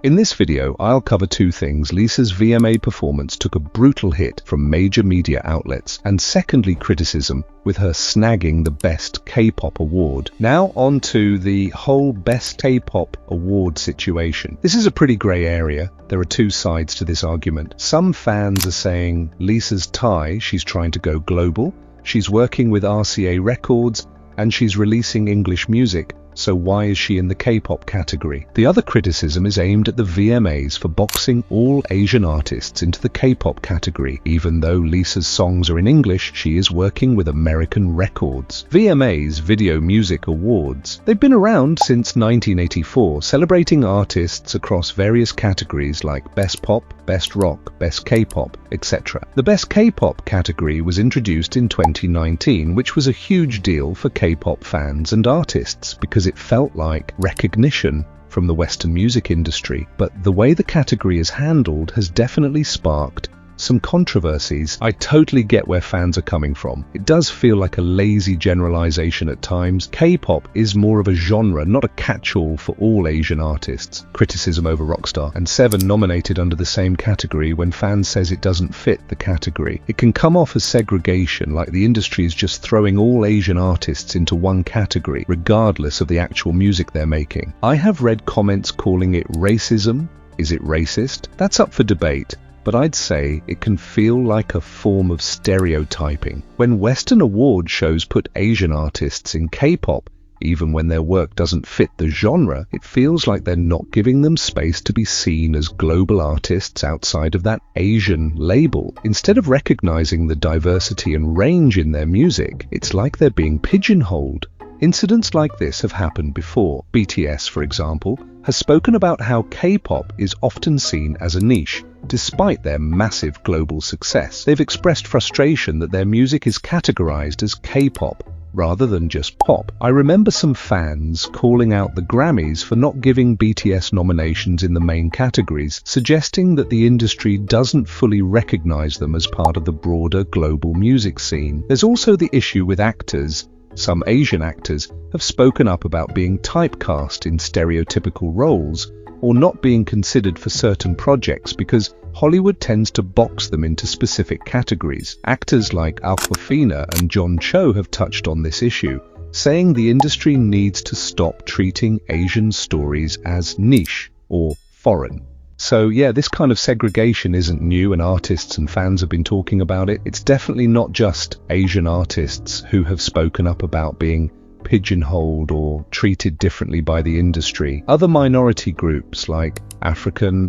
In this video, I'll cover two things. Lisa's VMA performance took a brutal hit from major media outlets, and secondly, criticism with her snagging the Best K-pop award. Now on to the whole Best K-pop award situation. This is a pretty grey area. There are two sides to this argument. Some fans are saying Lisa's Thai, she's trying to go global, she's working with RCA Records, and she's releasing English music. So why is she in the K-pop category? The other criticism is aimed at the VMAs for boxing all Asian artists into the K-pop category. Even though Lisa's songs are in English, she is working with American records. VMAs, Video Music Awards. They've been around since 1984, celebrating artists across various categories like Best Pop, Best Rock, Best K-pop, etc. The Best K-pop category was introduced in 2019, which was a huge deal for K-pop fans and artists because it felt like recognition from the Western music industry. But the way the category is handled has definitely sparked some controversies. I totally get where fans are coming from. It does feel like a lazy generalization at times. K-pop is more of a genre, not a catch-all for all Asian artists. Criticism over Rockstar and Seven nominated under the same category when fans says it doesn't fit the category. It can come off as segregation, like the industry is just throwing all Asian artists into one category, regardless of the actual music they're making. I have read comments calling it racism. Is it racist? That's up for debate. But I'd say it can feel like a form of stereotyping. When Western award shows put Asian artists in K-pop, even when their work doesn't fit the genre, it feels like they're not giving them space to be seen as global artists outside of that Asian label. Instead of recognizing the diversity and range in their music, it's like they're being pigeonholed. Incidents like this have happened before. BTS, for example, has spoken about how K-pop is often seen as a niche, despite their massive global success. They've expressed frustration that their music is categorized as K-pop rather than just pop. I remember some fans calling out the Grammys for not giving BTS nominations in the main categories, suggesting that the industry doesn't fully recognize them as part of the broader global music scene. There's also the issue with actors. Some Asian actors have spoken up about being typecast in stereotypical roles or not being considered for certain projects because Hollywood tends to box them into specific categories. Actors like Awkwafina and John Cho have touched on this issue, saying the industry needs to stop treating Asian stories as niche or foreign. So yeah, this kind of segregation isn't new and artists and fans have been talking about it. It's definitely not just Asian artists who have spoken up about being pigeonholed or treated differently by the industry. Other minority groups like African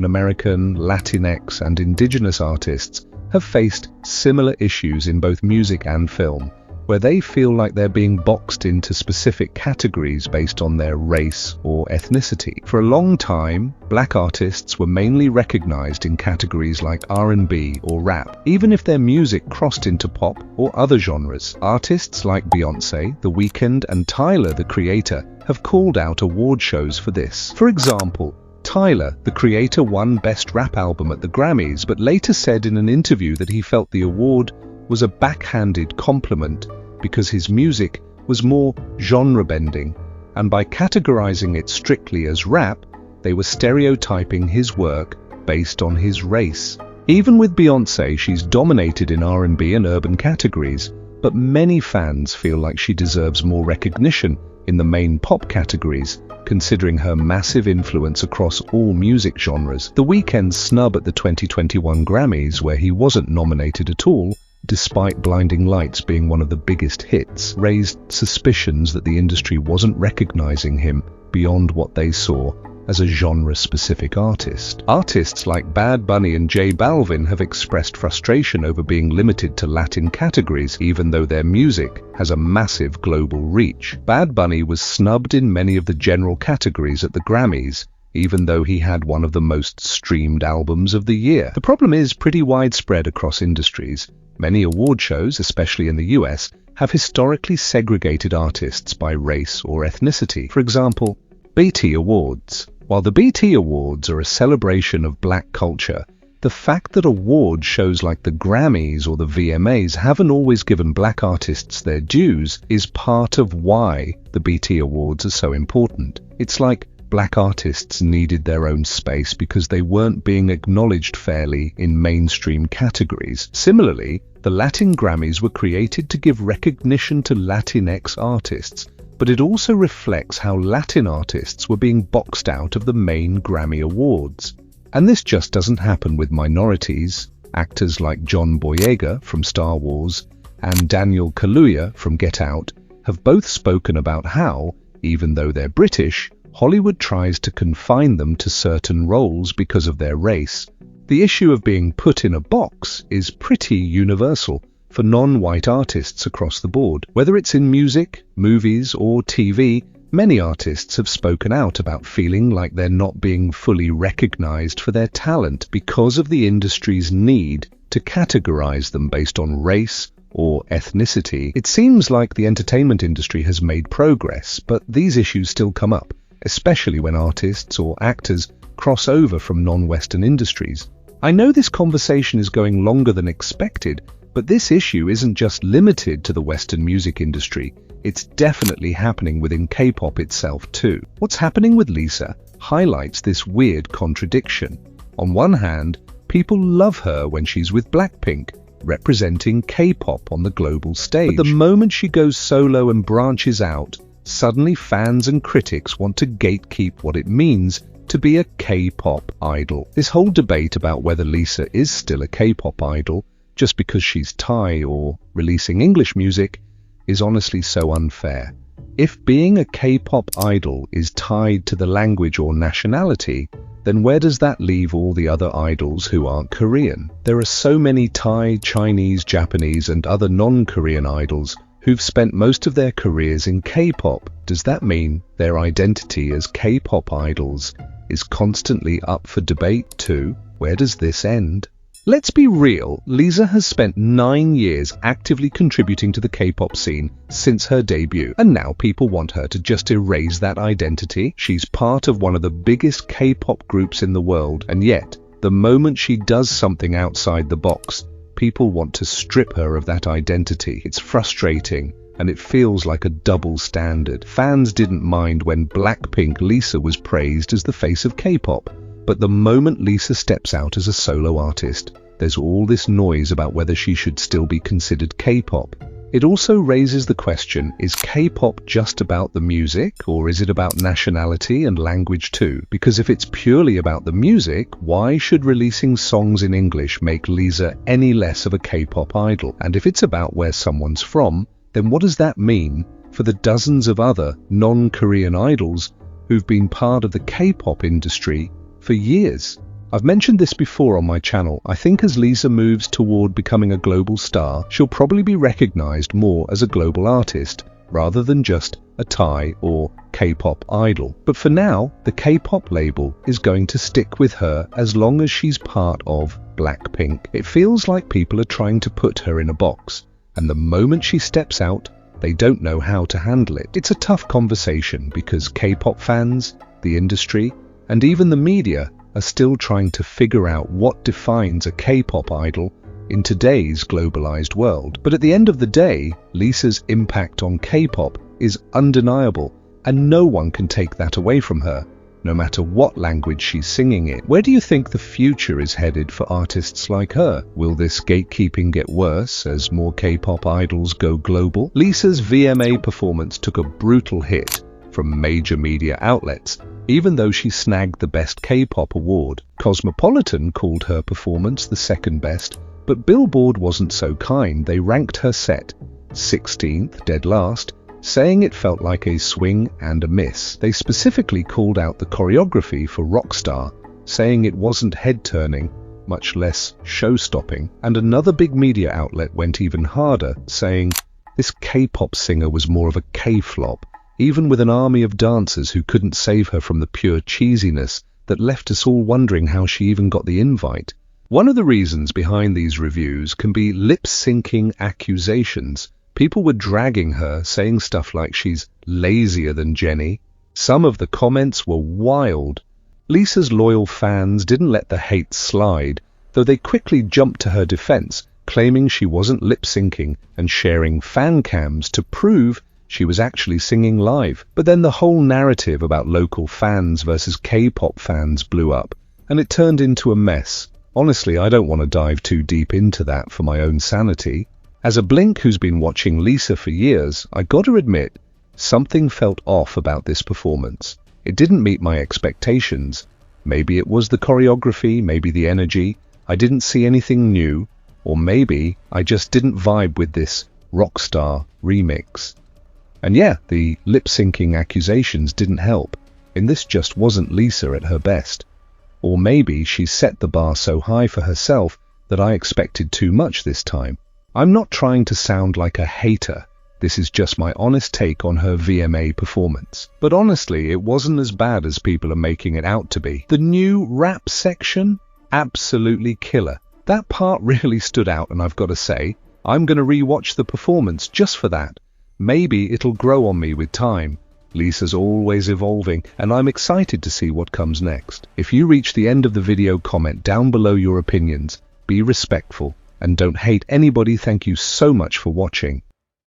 American, Latinx and indigenous artists have faced similar issues in both music and film, where they feel like they're being boxed into specific categories based on their race or ethnicity. For a long time, black artists were mainly recognized in categories like R&B or rap, even if their music crossed into pop or other genres. Artists like Beyoncé, The Weeknd, and Tyler, the Creator, have called out award shows for this. For example, Tyler, the Creator, won Best Rap Album at the Grammys, but later said in an interview that he felt the award was a backhanded compliment because his music was more genre-bending, and by categorizing it strictly as rap, they were stereotyping his work based on his race. Even with Beyoncé, she's dominated in R&B and urban categories, but many fans feel like she deserves more recognition in the main pop categories, considering her massive influence across all music genres. The Weeknd's snub at the 2021 Grammys, where he wasn't nominated at all, despite Blinding Lights being one of the biggest hits, raised suspicions that the industry wasn't recognizing him beyond what they saw as a genre-specific artist. Artists like Bad Bunny and J Balvin have expressed frustration over being limited to Latin categories, even though their music has a massive global reach. Bad Bunny was snubbed in many of the general categories at the Grammys, even though he had one of the most streamed albums of the year. The problem is pretty widespread across industries. Many award shows, especially in the US, have historically segregated artists by race or ethnicity. For example, BET Awards. While the BET Awards are a celebration of black culture, the fact that award shows like the Grammys or the VMAs haven't always given black artists their dues is part of why the BET Awards are so important. It's like black artists needed their own space because they weren't being acknowledged fairly in mainstream categories. Similarly, the Latin Grammys were created to give recognition to Latinx artists, but it also reflects how Latin artists were being boxed out of the main Grammy Awards. And this just doesn't happen with minorities. Actors like John Boyega from Star Wars and Daniel Kaluuya from Get Out have both spoken about how, even though they're British, Hollywood tries to confine them to certain roles because of their race. The issue of being put in a box is pretty universal for non-white artists across the board. Whether it's in music, movies, or TV, many artists have spoken out about feeling like they're not being fully recognized for their talent because of the industry's need to categorize them based on race or ethnicity. It seems like the entertainment industry has made progress, but these issues still come up, especially when artists or actors cross over from non-Western industries. I know this conversation is going longer than expected, but this issue isn't just limited to the Western music industry. It's definitely happening within K-pop itself too. What's happening with Lisa highlights this weird contradiction. On one hand, people love her when she's with Blackpink, representing K-pop on the global stage. But the moment she goes solo and branches out, suddenly fans and critics want to gatekeep what it means to be a K-pop idol. This whole debate about whether Lisa is still a K-pop idol just because she's Thai or releasing English music is honestly so unfair. If being a K-pop idol is tied to the language or nationality, then where does that leave all the other idols who aren't Korean? There are so many Thai, Chinese, Japanese, and other non-Korean idols who've spent most of their careers in K-pop. Does that mean their identity as K-pop idols is constantly up for debate too? Where does this end? Let's be real, Lisa has spent 9 years actively contributing to the K-pop scene since her debut, and now people want her to just erase that identity. She's part of one of the biggest K-pop groups in the world, and yet, the moment she does something outside the box, people want to strip her of that identity. It's frustrating, and it feels like a double standard. Fans didn't mind when Blackpink Lisa was praised as the face of K-pop. But the moment Lisa steps out as a solo artist, there's all this noise about whether she should still be considered K-pop. It also raises the question, is K-pop just about the music, or is it about nationality and language too? Because if it's purely about the music, why should releasing songs in English make Lisa any less of a K-pop idol? And if it's about where someone's from, then what does that mean for the dozens of other non-Korean idols who've been part of the K-pop industry for years? I've mentioned this before on my channel. I think as Lisa moves toward becoming a global star, she'll probably be recognized more as a global artist, rather than just a Thai or K-pop idol. But for now, the K-pop label is going to stick with her as long as she's part of Blackpink. It feels like people are trying to put her in a box, and the moment she steps out, they don't know how to handle it. It's a tough conversation because K-pop fans, the industry, and even the media are still trying to figure out what defines a K-pop idol in today's globalized world. But at the end of the day, Lisa's impact on K-pop is undeniable, and no one can take that away from her, no matter what language she's singing in. Where do you think the future is headed for artists like her? Will this gatekeeping get worse as more K-pop idols go global? Lisa's VMA performance took a brutal hit from major media outlets, even though she snagged the Best K-pop award. Cosmopolitan called her performance the second best, but Billboard wasn't so kind. They ranked her set 16th, dead last, saying it felt like a swing and a miss. They specifically called out the choreography for Rockstar, saying it wasn't head-turning, much less show-stopping. And another big media outlet went even harder, saying this K-pop singer was more of a K-flop, even with an army of dancers who couldn't save her from the pure cheesiness that left us all wondering how she even got the invite. One of the reasons behind these reviews can be lip-syncing accusations. People were dragging her, saying stuff like she's lazier than Jennie. Some of the comments were wild. Lisa's loyal fans didn't let the hate slide, though they quickly jumped to her defense, claiming she wasn't lip-syncing and sharing fan cams to prove she was actually singing live. But then the whole narrative about local fans versus K-pop fans blew up, and it turned into a mess. Honestly, I don't want to dive too deep into that for my own sanity. As a Blink who's been watching Lisa for years, I gotta admit, something felt off about this performance. It didn't meet my expectations. Maybe it was the choreography, maybe the energy. I didn't see anything new, or maybe I just didn't vibe with this Rockstar remix. And yeah, the lip-syncing accusations didn't help, and this just wasn't Lisa at her best. Or maybe she set the bar so high for herself that I expected too much this time. I'm not trying to sound like a hater. This is just my honest take on her VMA performance. But honestly, it wasn't as bad as people are making it out to be. The new rap section? Absolutely killer. That part really stood out, and I've got to say, I'm going to re-watch the performance just for that. Maybe it'll grow on me with time. Lisa's always evolving, and I'm excited to see what comes next. If you reach the end of the video, comment down below your opinions. Be respectful, and don't hate anybody. Thank you so much for watching.